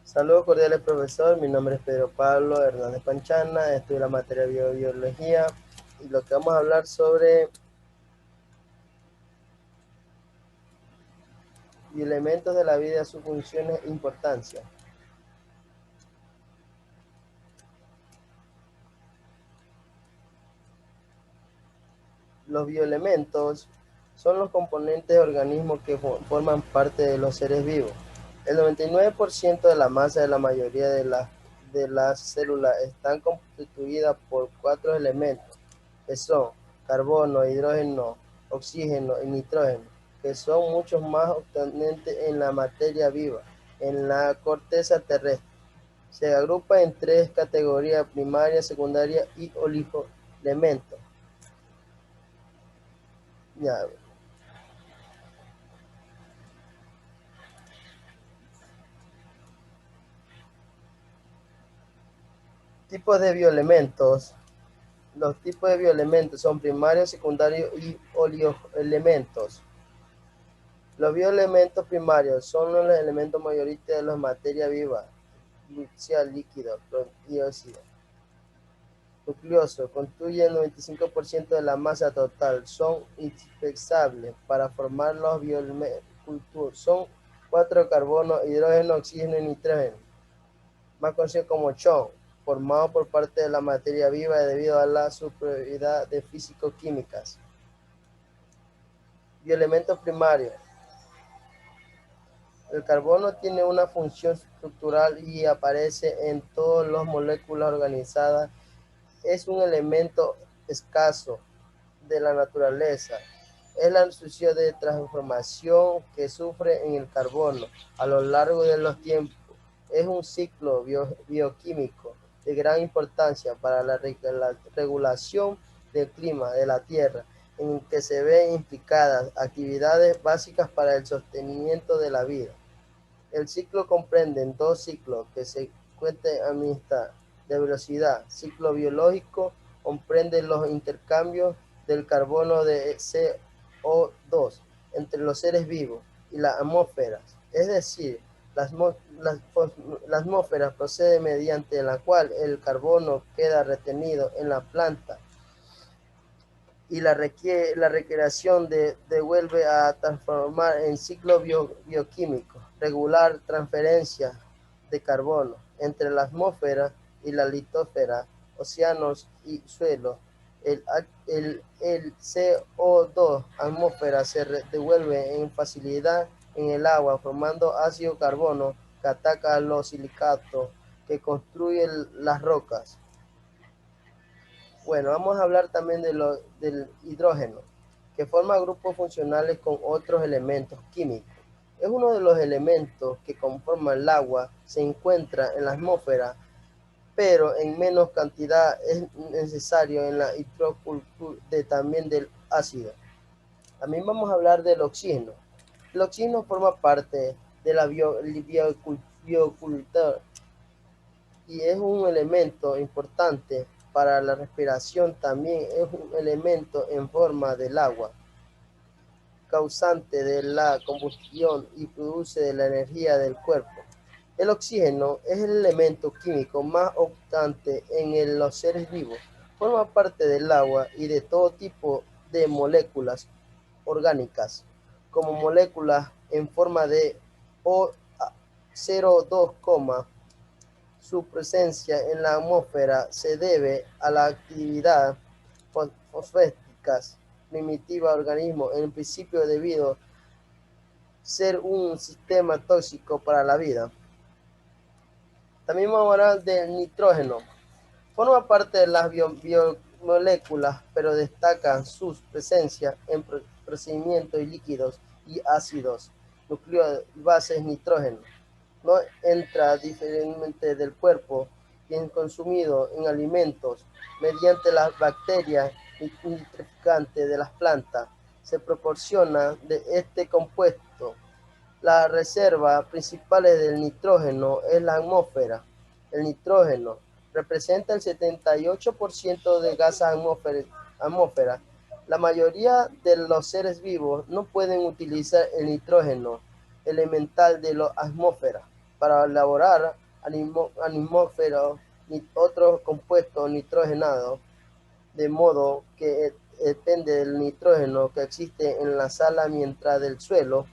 Saludos cordiales, profesor. Mi nombre es Pedro Pablo Hernández Panchana. Estudio la materia de biología y lo que vamos a hablar sobre elementos de la vida, sus funciones e importancia. Los bioelementos son los componentes de organismos que forman parte de los seres vivos. El 99% de la masa de la mayoría de las células están constituidas por 4 elementos, que son carbono, hidrógeno, oxígeno y nitrógeno, que son muchos más abundantes en la materia viva, en la corteza terrestre. Se agrupa en 3 categorías: primaria, secundaria y oligoelementos. Ya. Tipos de bioelementos. Los tipos de bioelementos son primarios, secundarios y oligoelementos. Los bioelementos primarios son los elementos mayoritarios de la materia viva, fluidos, líquidos y óxidos. Nucleosos constituyen el 95% de la masa total. Son indispensables para formar los bioelementos. Son 4: carbono, hidrógeno, oxígeno y nitrógeno, más conocido como CHO, formado por parte de la materia viva debido a la sus propiedades físico-químicas. Bioelementos primarios. El carbono tiene una función estructural y aparece en todas las moléculas organizadas. Es un elemento escaso de la naturaleza. Es la sucesión de transformación que sufre en el carbono a lo largo de los tiempos. Es un ciclo bioquímico de gran importancia para la regulación del clima de la Tierra, en que se ven implicadas actividades básicas para el sostenimiento de la vida. El ciclo comprende 2 ciclos que se encuentran administrar de velocidad. Ciclo biológico comprende los intercambios del carbono de CO2 entre los seres vivos y la atmósfera, es decir, la atmósfera procede mediante la cual el carbono queda retenido en la planta y la recreación devuelve a transformar en ciclo bioquímico, regular transferencia de carbono entre la atmósfera y la litosfera, océanos y suelo. El CO2 atmósfera se devuelve en facilidad en el agua, formando ácido carbono que ataca a los silicatos que construyen las rocas. Bueno, vamos a hablar también del hidrógeno, que forma grupos funcionales con otros elementos químicos. Es uno de los elementos que conforman el agua, se encuentra en la atmósfera, pero en menos cantidad es necesario en la hidrocultura también del ácido. También vamos a hablar del oxígeno. El oxígeno forma parte de la biocultura y es un elemento importante para la respiración. También es un elemento en forma del agua, causante de la combustión y produce la energía del cuerpo. El oxígeno es el elemento químico más abundante en los seres vivos. Forma parte del agua y de todo tipo de moléculas orgánicas, como moléculas en forma de O02, su presencia en la atmósfera se debe a la actividad fosfética primitiva del organismo, en principio debido ser un sistema tóxico para la vida. También vamos a hablar del nitrógeno. Forma parte de las biomoléculas, pero destaca su presencia en procedimientos líquidos y ácidos nucleares bases nitrógeno. No entra diferentemente del cuerpo y es consumido en alimentos mediante las bacterias nitrificantes de las plantas. Se proporciona de este compuesto. La reserva principal del nitrógeno es la atmósfera. El nitrógeno representa el 78% de gases atmósfera. La mayoría de los seres vivos no pueden utilizar el nitrógeno elemental de la atmósfera. para elaborar animófero ni otros compuestos nitrogenados, de modo que depende del nitrógeno que existe en la sala mientras del suelo.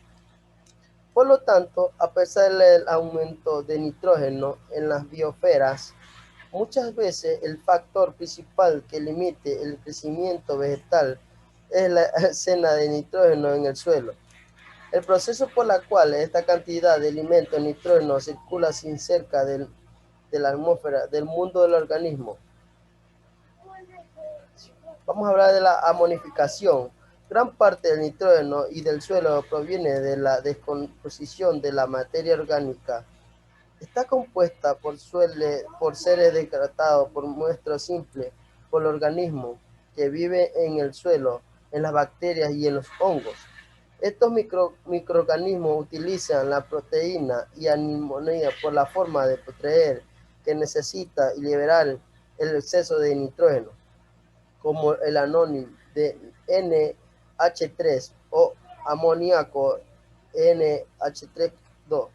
Por lo tanto, a pesar del aumento de nitrógeno en las biosferas, muchas veces el factor principal que limite el crecimiento vegetal es la escena de nitrógeno en el suelo. El proceso por el cual esta cantidad de elemento nitrógeno circula sin cerca de la atmósfera del mundo del organismo. Vamos a hablar de la amonificación. Gran parte del nitrógeno y del suelo proviene de la descomposición de la materia orgánica. Está compuesta por seres degradados, por muestras simples, por el organismo que vive en el suelo, en las bacterias y en los hongos. Estos microorganismos utilizan la proteína y amonía por la forma de proteger que necesita y liberar el exceso de nitrógeno, como el anónimo de NH3 o amoníaco NH3-2.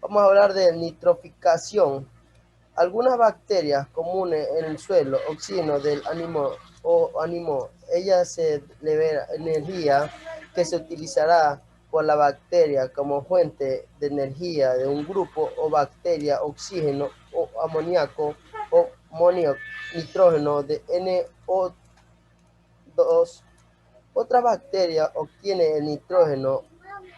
Vamos a hablar de nitroficación. Algunas bacterias comunes en el suelo, oxígeno del ánimo. Ella se libera energía que se utilizará por la bacteria como fuente de energía de un grupo o bacteria, oxígeno o amoníaco o nitrógeno de NO2. Otra bacteria obtiene el nitrógeno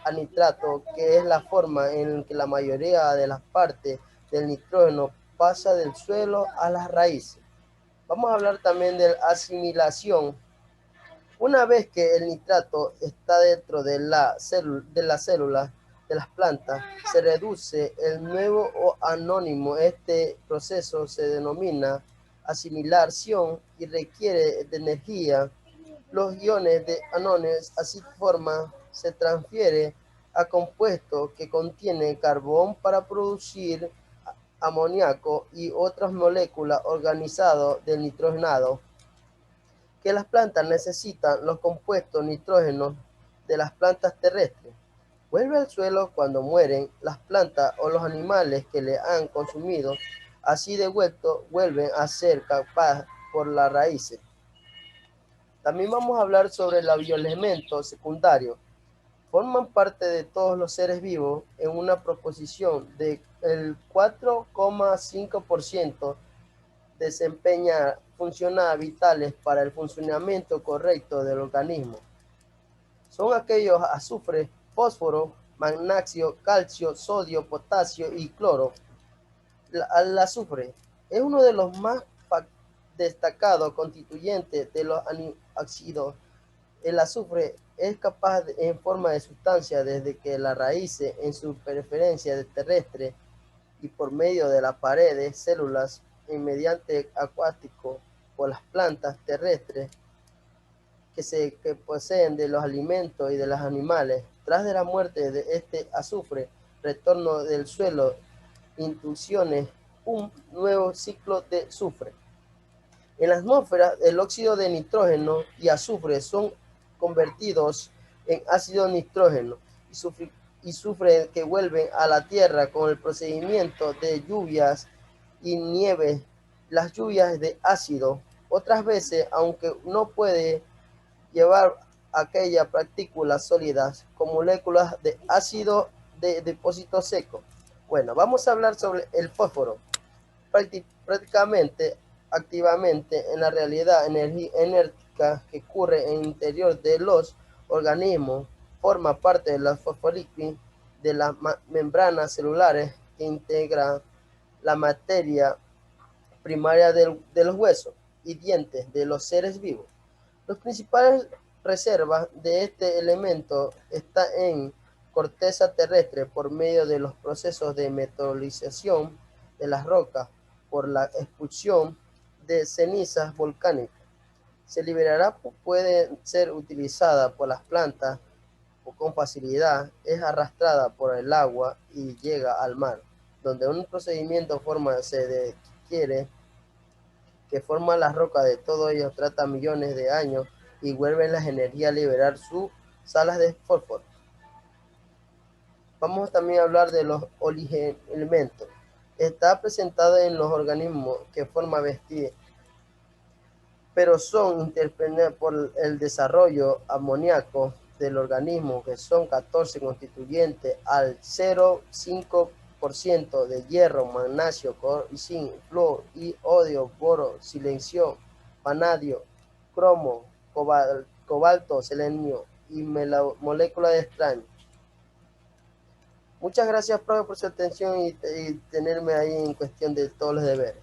anitrato, que es la forma en que la mayoría de las partes del nitrógeno pasa del suelo a las raíces. Vamos a hablar también de la asimilación. Una vez que el nitrato está dentro de la célula de las plantas, se reduce el nuevo o anónimo. Este proceso se denomina asimilación y requiere de energía. Los iones de anones así forma se transfiere a compuestos que contienen carbón para producir amoníaco y otras moléculas organizadas del nitrogenado que las plantas necesitan. Los compuestos nitrógenos de las plantas terrestres vuelve al suelo cuando mueren las plantas o los animales que le han consumido. Así de vuelto vuelven a ser capaz por las raíces. También vamos a hablar sobre los bioelementos secundarios. Forman parte de todos los seres vivos en una proporción del 4,5%. Desempeña funciones vitales para el funcionamiento correcto del organismo. Son aquellos azufre, fósforo, magnesio, calcio, sodio, potasio y cloro. El azufre es uno de los más destacados constituyentes de los ácidos. El azufre es capaz en forma de sustancia desde que las raíces en su preferencia terrestre y por medio de las paredes, células y mediante acuático por las plantas terrestres que poseen de los alimentos y de los animales. Tras de la muerte de este azufre, retorno del suelo, inducciones, un nuevo ciclo de azufre. En la atmósfera, el óxido de nitrógeno y azufre son convertidos en ácido nitrógeno y sufre que vuelven a la Tierra con el procedimiento de lluvias y nieve. Las lluvias de ácido, otras veces, aunque no puede llevar aquellas partículas sólidas con moléculas de ácido de depósito seco. Bueno, vamos a hablar sobre el fósforo. Prácticamente activamente en la realidad enérgica que ocurre en el interior de los organismos, forma parte de la fosfolípidos de las membranas celulares que integran la materia primaria de los huesos y dientes de los seres vivos. Las principales reservas de este elemento están en corteza terrestre por medio de los procesos de metabolización de las rocas por la expulsión de cenizas volcánicas. Se liberará, puede ser utilizada por las plantas o con facilidad, es arrastrada por el agua y llega al mar, donde un procedimiento forma se quiere que forma las rocas de todo ello trata millones de años y vuelven las energías a liberar sus salas de fósforo. Vamos también a hablar de los oligoelementos. Está presentado en los organismos que forman vestir, pero son intervenidos por el desarrollo amoníaco del organismo, que son 14 constituyentes al 0,5% de hierro, magnesio, zinc, flúor, iodio, boro, silencio, vanadio, cromo, cobalto, selenio y moléculas de extraño. Muchas gracias, profe, por su atención y tenerme ahí en cuestión de todos los deberes.